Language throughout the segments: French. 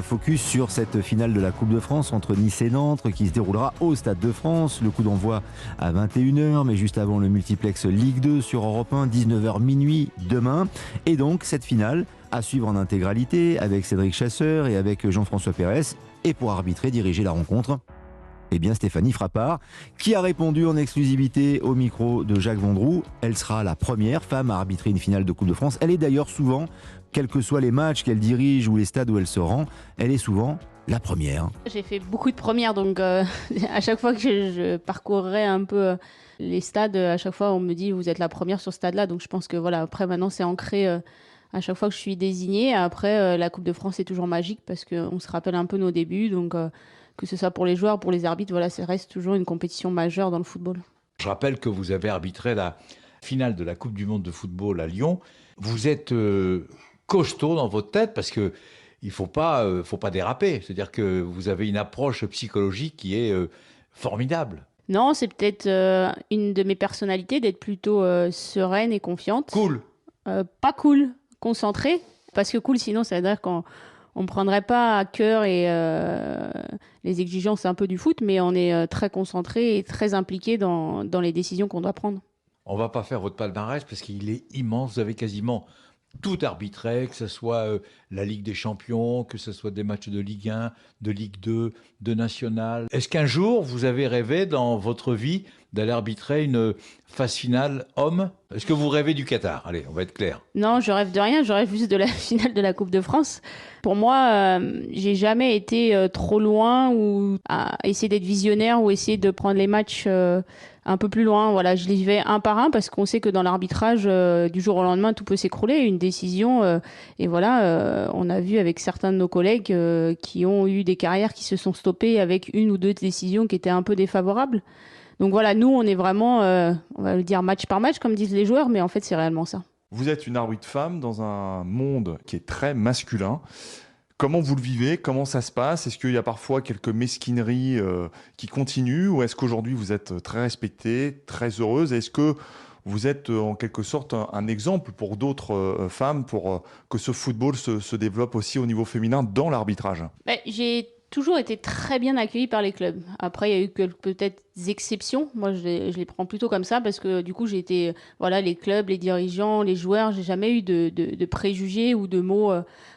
Focus sur cette finale de la Coupe de France entre Nice et Nantes qui se déroulera au Stade de France. Le coup d'envoi à 21h, mais juste avant le multiplex Ligue 2 sur Europe 1, 19h minuit demain. Et donc cette finale à suivre en intégralité avec Cédric Chasseur et avec Jean-François Pérez. Et pour arbitrer, diriger la rencontre, eh bien Stéphanie Frappart, qui a répondu en exclusivité au micro de Jacques Vendroux. Elle sera la première femme à arbitrer une finale de Coupe de France. Elle est d'ailleurs souvent, quels que soient les matchs qu'elle dirige ou les stades où elle se rend, elle est souvent la première. J'ai fait beaucoup de premières, donc à chaque fois que je parcourrai un peu les stades, à chaque fois on me dit vous êtes la première sur ce stade-là. Donc je pense que voilà, après maintenant c'est ancré à chaque fois que je suis désignée. Après la Coupe de France est toujours magique parce qu'on se rappelle un peu nos débuts, donc que ce soit pour les joueurs, pour les arbitres, voilà, ça reste toujours une compétition majeure dans le football. Je rappelle que vous avez arbitré la finale de la Coupe du Monde de football à Lyon. Vous êtes costaud dans votre tête parce que il faut pas déraper. C'est-à-dire que vous avez une approche psychologique qui est formidable. Non, c'est peut-être une de mes personnalités d'être plutôt sereine et confiante. Cool. Pas cool, concentrée. Parce que cool, sinon, ça veut dire qu'on ne prendrait pas à cœur et les exigences un peu du foot, mais on est très concentré et très impliqué dans les décisions qu'on doit prendre. On ne va pas faire votre palmarès parce qu'il est immense. Vous avez quasiment tout arbitré, que ce soit la Ligue des Champions, que ce soit des matchs de Ligue 1, de Ligue 2, de National. Est-ce qu'un jour, vous avez rêvé dans votre vie d'aller arbitrer une phase finale homme? Est-ce que vous rêvez du Qatar? Allez, on va être clair. Non, je rêve de rien, je rêve juste de la finale de la Coupe de France. Pour moi, j'ai jamais été trop loin ou à essayer d'être visionnaire ou essayer de prendre les matchs un peu plus loin. Voilà, je les vais un par un parce qu'on sait que dans l'arbitrage, du jour au lendemain, tout peut s'écrouler. Une décision, et voilà, on a vu avec certains de nos collègues qui ont eu des carrières qui se sont stoppées avec une ou deux décisions qui étaient un peu défavorables. Donc voilà, nous, on est vraiment, on va le dire match par match, comme disent les joueurs, mais en fait, c'est réellement ça. Vous êtes une arbitre femme dans un monde qui est très masculin. Comment vous le vivez? Comment ça se passe? Est-ce qu'il y a parfois quelques mesquineries qui continuent? Ou est-ce qu'aujourd'hui, vous êtes très respectée, très heureuse? Est-ce que vous êtes en quelque sorte un exemple pour d'autres femmes pour que ce football se développe aussi au niveau féminin dans l'arbitrage? J'ai toujours été très bien accueillie par les clubs. Après, il y a eu peut-être des exceptions. Moi, je les prends plutôt comme ça parce que du coup, j'ai été, voilà, les clubs, les dirigeants, les joueurs, j'ai jamais eu de préjugés ou de mots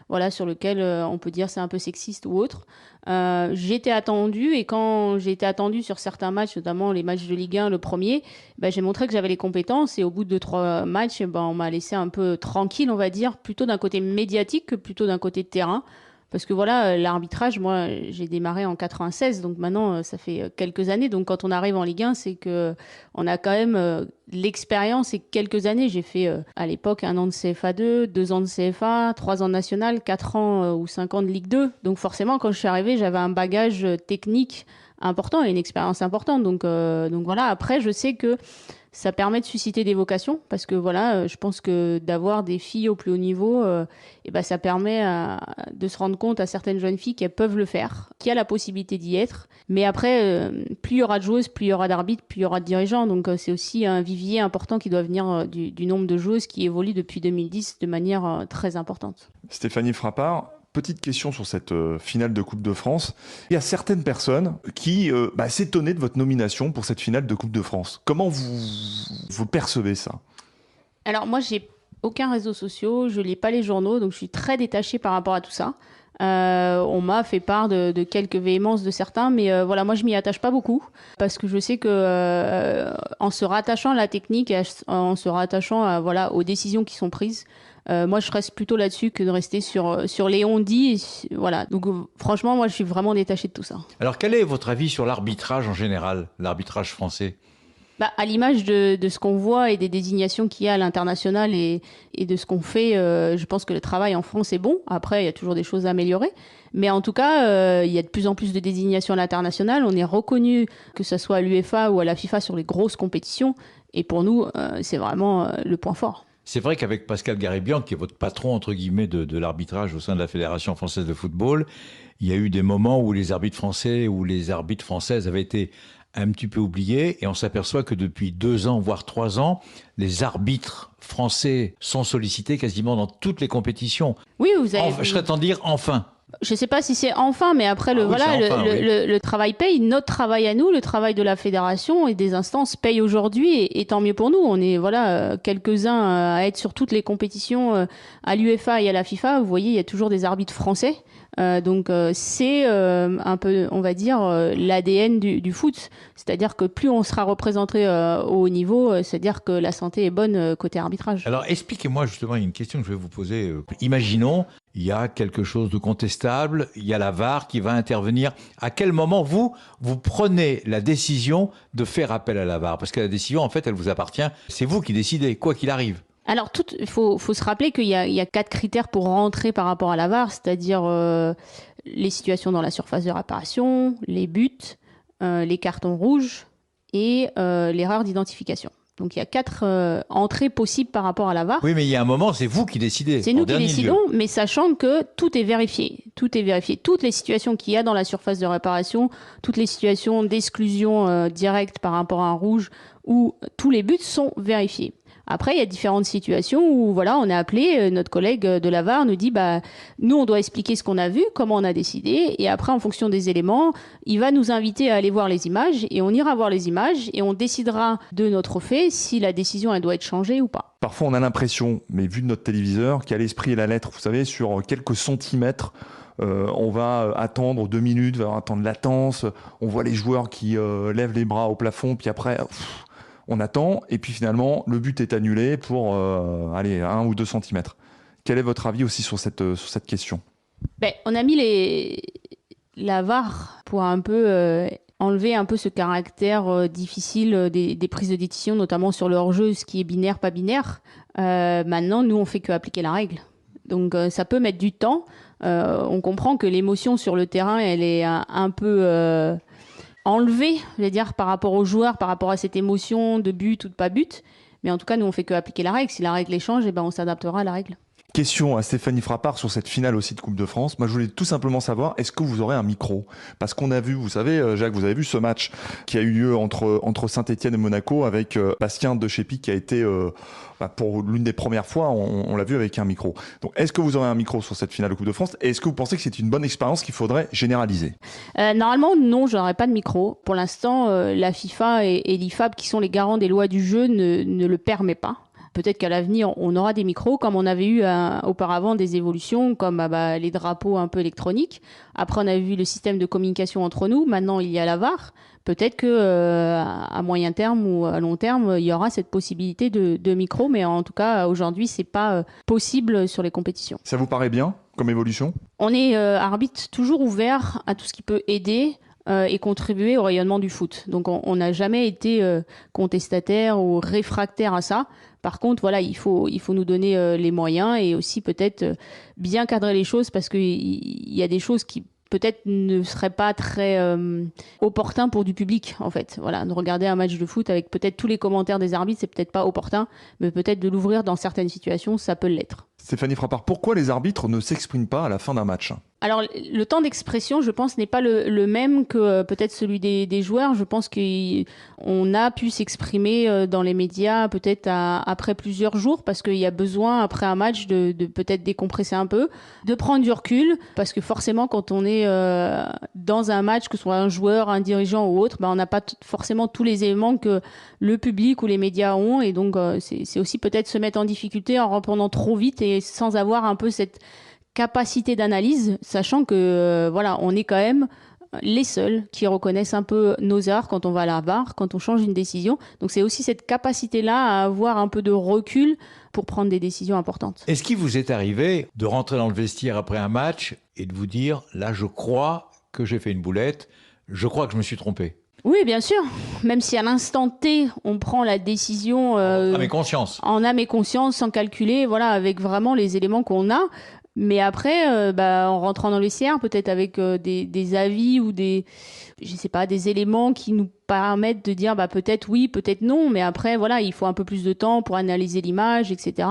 voilà, sur lesquels on peut dire c'est un peu sexiste ou autre. J'ai été attendue et quand j'ai été attendue sur certains matchs, notamment les matchs de Ligue 1, le premier, j'ai montré que j'avais les compétences et au bout de 2-3 matchs, on m'a laissé un peu tranquille, on va dire, plutôt d'un côté médiatique que plutôt d'un côté de terrain. Parce que voilà, l'arbitrage, moi, j'ai démarré en 96, donc maintenant, ça fait quelques années. Donc quand on arrive en Ligue 1, c'est que on a quand même l'expérience et quelques années. J'ai fait à l'époque 1 an de CFA2, 2 ans de CFA, 3 ans de National, 4 ans ou 5 ans de Ligue 2. Donc forcément, quand je suis arrivée, j'avais un bagage technique important et une expérience importante. Donc voilà, après, je sais que ça permet de susciter des vocations parce que voilà, je pense que d'avoir des filles au plus haut niveau, ça permet de se rendre compte à certaines jeunes filles qu'elles peuvent le faire, qu'il y a la possibilité d'y être. Mais après, plus il y aura de joueuses, plus il y aura d'arbitres, plus il y aura de dirigeants. Donc c'est aussi un vivier important qui doit venir du nombre de joueuses qui évolue depuis 2010 de manière très importante. Stéphanie Frappart, petite question sur cette finale de Coupe de France. Il y a certaines personnes qui s'étonnaient de votre nomination pour cette finale de Coupe de France. Comment vous percevez ça? Alors moi, j'ai aucun réseau social, je lis pas les journaux, donc je suis très détachée par rapport à tout ça. On m'a fait part de quelques véhémences de certains, mais voilà, moi je m'y attache pas beaucoup parce que je sais que en se rattachant à la technique, en se rattachant voilà, aux décisions qui sont prises, moi je reste plutôt là-dessus que de rester sur les on-dit. Voilà. Donc franchement, moi je suis vraiment détachée de tout ça. Alors quel est votre avis sur l'arbitrage en général, l'arbitrage français? À l'image de ce qu'on voit et des désignations qu'il y a à l'international et de ce qu'on fait, je pense que le travail en France est bon. Après, il y a toujours des choses à améliorer. Mais en tout cas, il y a de plus en plus de désignations à l'international. On est reconnu, que ce soit à l'UEFA ou à la FIFA, sur les grosses compétitions. Et pour nous, c'est vraiment le point fort. C'est vrai qu'avec Pascal Garibian, qui est votre patron, entre guillemets, de l'arbitrage au sein de la Fédération française de football, il y a eu des moments où les arbitres français ou les arbitres françaises avaient été un petit peu oublié et on s'aperçoit que depuis 2 ans, voire 3 ans, les arbitres français sont sollicités quasiment dans toutes les compétitions. Oui, vous avez... Je serais tenté de dire enfin. Je ne sais pas si c'est enfin, mais après, le travail paye. Notre travail à nous, le travail de la fédération et des instances paye aujourd'hui, et tant mieux pour nous. On est quelques-uns à être sur toutes les compétitions à l'UEFA et à la FIFA. Vous voyez, il y a toujours des arbitres français. C'est un peu, on va dire, l'ADN du foot. C'est-à-dire que plus on sera représenté au haut niveau, c'est-à-dire que la santé est bonne côté arbitrage. Alors expliquez-moi justement, il y a une question que je vais vous poser. Imaginons, il y a quelque chose de contestable, il y a la VAR qui va intervenir. À quel moment vous prenez la décision de faire appel à la VAR? Parce que la décision, en fait, elle vous appartient. C'est vous qui décidez, quoi qu'il arrive. Alors, il faut se rappeler qu'il y a 4 critères pour rentrer par rapport à la VAR, c'est-à-dire les situations dans la surface de réparation, les buts, les cartons rouges et l'erreur d'identification. Donc, il y a 4 entrées possibles par rapport à la VAR. Oui, mais il y a un moment, c'est vous qui décidez. C'est nous qui décidons, mais sachant que tout est vérifié. Tout est vérifié. Toutes les situations qu'il y a dans la surface de réparation, toutes les situations d'exclusion directe par rapport à un rouge, où tous les buts sont vérifiés. Après, il y a différentes situations où on est appelé, notre collègue de la VAR nous dit nous, on doit expliquer ce qu'on a vu, comment on a décidé, et après, en fonction des éléments, il va nous inviter à aller voir les images, et on ira voir les images, et on décidera de notre fait si la décision, elle doit être changée ou pas. Parfois, on a l'impression, mais vu de notre téléviseur, qu'à l'esprit et la lettre, vous savez, sur quelques centimètres, on va attendre 2 minutes, on va attendre latence, on voit les joueurs qui lèvent les bras au plafond, puis après... on attend, et puis finalement, le but est annulé pour 1 ou 2 centimètres. Quel est votre avis aussi sur cette question? On a mis la VAR pour un peu enlever un peu ce caractère difficile des prises de décision, notamment sur le hors-jeu, ce qui est binaire, pas binaire. Maintenant, nous, on fait que appliquer la règle. Donc, ça peut mettre du temps. On comprend que l'émotion sur le terrain, elle est un peu... enlevé, je vais dire, par rapport aux joueurs, par rapport à cette émotion de but ou de pas but. Mais en tout cas, nous, on fait que appliquer la règle. Si la règle change, on s'adaptera à la règle. Question à Stéphanie Frappart sur cette finale aussi de Coupe de France. Moi, je voulais tout simplement savoir, est-ce que vous aurez un micro? Parce qu'on a vu, vous savez, Jacques, vous avez vu ce match qui a eu lieu entre Saint-Etienne et Monaco avec Bastien Deschépy qui a été, pour l'une des premières fois, on l'a vu avec un micro. Donc, est-ce que vous aurez un micro sur cette finale de Coupe de France? Et est-ce que vous pensez que c'est une bonne expérience qu'il faudrait généraliser? Normalement, non, je n'aurai pas de micro. Pour l'instant, la FIFA et l'IFAB, qui sont les garants des lois du jeu, ne le permet pas. Peut-être qu'à l'avenir, on aura des micros, comme on avait eu auparavant des évolutions, comme les drapeaux un peu électroniques. Après, on a vu le système de communication entre nous. Maintenant, il y a la VAR. Peut-être qu'à moyen terme ou à long terme, il y aura cette possibilité de micro. Mais en tout cas, aujourd'hui, ce n'est pas possible sur les compétitions. Ça vous paraît bien comme évolution? On est arbitre toujours ouvert à tout ce qui peut aider et contribuer au rayonnement du foot. Donc, on n'a jamais été contestataire ou réfractaire à ça. Par contre, il faut nous donner les moyens et aussi peut-être bien cadrer les choses parce qu'il y a des choses qui peut-être ne seraient pas très opportuns pour du public, en fait. De regarder un match de foot avec peut-être tous les commentaires des arbitres, c'est peut-être pas opportun, mais peut-être de l'ouvrir dans certaines situations, ça peut l'être. Stéphanie Frappart, pourquoi les arbitres ne s'expriment pas à la fin d'un match? Alors, le temps d'expression, je pense, n'est pas le même que peut-être celui des joueurs. Je pense qu'on a pu s'exprimer dans les médias peut-être après plusieurs jours parce qu'il y a besoin, après un match, de peut-être décompresser un peu, de prendre du recul parce que forcément, quand on est dans un match, que ce soit un joueur, un dirigeant ou autre, on n'a pas forcément tous les éléments que le public ou les médias ont. Et donc, c'est aussi peut-être se mettre en difficulté en répondant trop vite et sans avoir un peu cette capacité d'analyse, sachant que on est quand même les seuls qui reconnaissent un peu nos erreurs quand on va à la VAR, quand on change une décision. Donc c'est aussi cette capacité-là à avoir un peu de recul pour prendre des décisions importantes. Est-ce qu'il vous est arrivé de rentrer dans le vestiaire après un match et de vous dire, là je crois que j'ai fait une boulette, je crois que je me suis trompé? Oui, bien sûr. Même si à l'instant T, on prend la décision... en âme et conscience. En âme et conscience, sans calculer, avec vraiment les éléments qu'on a. Mais après, en rentrant dans le vestiaire, peut-être avec des avis ou des éléments qui nous permettent de dire peut-être oui, peut-être non. Mais après, il faut un peu plus de temps pour analyser l'image, etc.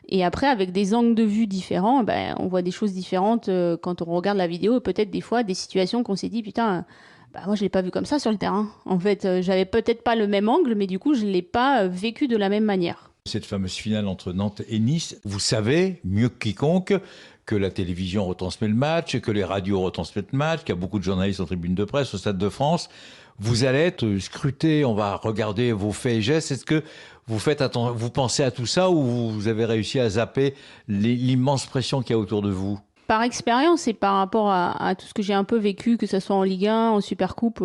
Et après, avec des angles de vue différents, on voit des choses différentes quand on regarde la vidéo. Peut-être des fois, des situations qu'on s'est dit, putain... moi, je l'ai pas vu comme ça sur le terrain. En fait, j'avais peut-être pas le même angle, mais du coup, je l'ai pas vécu de la même manière. Cette fameuse finale entre Nantes et Nice, vous savez, mieux que quiconque, que la télévision retransmet le match, que les radios retransmettent le match, qu'il y a beaucoup de journalistes en tribune de presse au Stade de France. Vous allez être scruté, on va regarder vos faits et gestes. Est-ce que vous pensez à tout ça ou vous avez réussi à zapper l'immense pression qu'il y a autour de vous? Par expérience et par rapport à tout ce que j'ai un peu vécu, que ce soit en Ligue 1, en Supercoupe,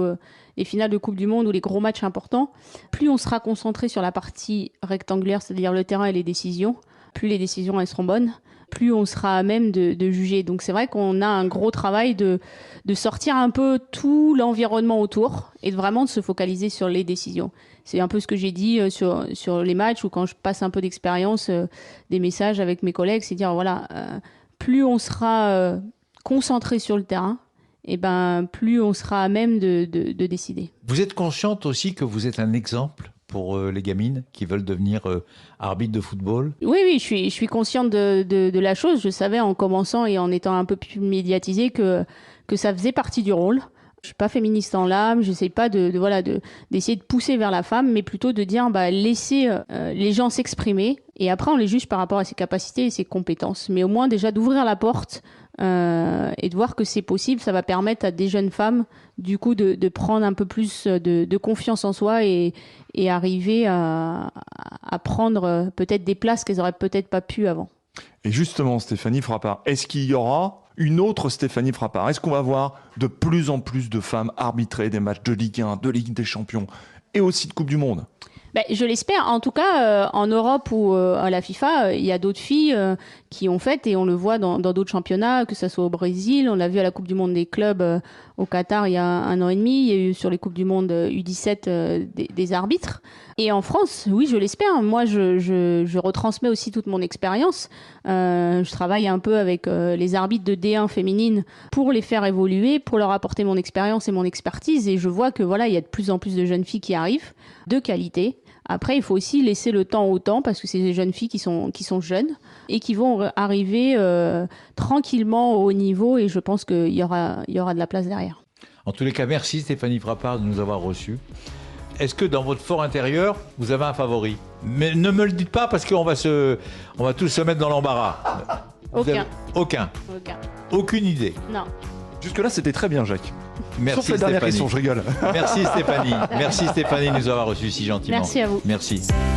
les finales de Coupe du Monde ou les gros matchs importants, plus on sera concentré sur la partie rectangulaire, c'est-à-dire le terrain et les décisions, plus les décisions elles seront bonnes, plus on sera à même de juger. Donc c'est vrai qu'on a un gros travail de sortir un peu tout l'environnement autour et vraiment de se focaliser sur les décisions. C'est un peu ce que j'ai dit sur les matchs ou quand je passe un peu d'expérience, des messages avec mes collègues, c'est dire voilà, plus on sera concentré sur le terrain, et plus on sera à même de décider. Vous êtes consciente aussi que vous êtes un exemple pour les gamines qui veulent devenir arbitres de football? Oui, je suis consciente de la chose. Je savais en commençant et en étant un peu plus médiatisée que ça faisait partie du rôle. Je suis pas féministe en l'âme, j'essaie pas d'essayer de pousser vers la femme, mais plutôt de dire laisser les gens s'exprimer et après on les juge par rapport à ses capacités et ses compétences. Mais au moins déjà d'ouvrir la porte et de voir que c'est possible, ça va permettre à des jeunes femmes du coup de prendre un peu plus de confiance en soi et arriver à prendre peut-être des places qu'elles auraient peut-être pas pu avant. Et justement, Stéphanie Frappart, est-ce qu'il y aura une autre Stéphanie Frappart? Est-ce qu'on va voir de plus en plus de femmes arbitrer des matchs de Ligue 1, de Ligue des Champions et aussi de Coupe du Monde? Je l'espère. En tout cas, en Europe ou à la FIFA, il y a d'autres filles qui ont fait, et on le voit dans d'autres championnats, que ce soit au Brésil, on l'a vu à la Coupe du Monde des clubs au Qatar il y a 1 an et demi, il y a eu sur les Coupes du Monde U17 des arbitres. Et en France, oui, je l'espère. Moi, je retransmets aussi toute mon expérience. Je travaille un peu avec les arbitres de D1 féminines pour les faire évoluer, pour leur apporter mon expérience et mon expertise. Et je vois que voilà, il y a de plus en plus de jeunes filles qui arrivent, de qualité. Après, il faut aussi laisser le temps au temps parce que c'est des jeunes filles qui sont jeunes et qui vont arriver tranquillement au haut niveau et je pense qu'il y aura de la place derrière. En tous les cas, merci Stéphanie Frappart de nous avoir reçus. Est-ce que dans votre fort intérieur, vous avez un favori? Mais ne me le dites pas parce qu'on va tous se mettre dans l'embarras. Aucun. Aucune idée. Non. Jusque-là, c'était très bien, Jacques. Merci Sauf la dernière Stéphanie. question, je rigole. Merci Stéphanie. Merci Stéphanie de nous avoir reçus si gentiment. Merci à vous. Merci.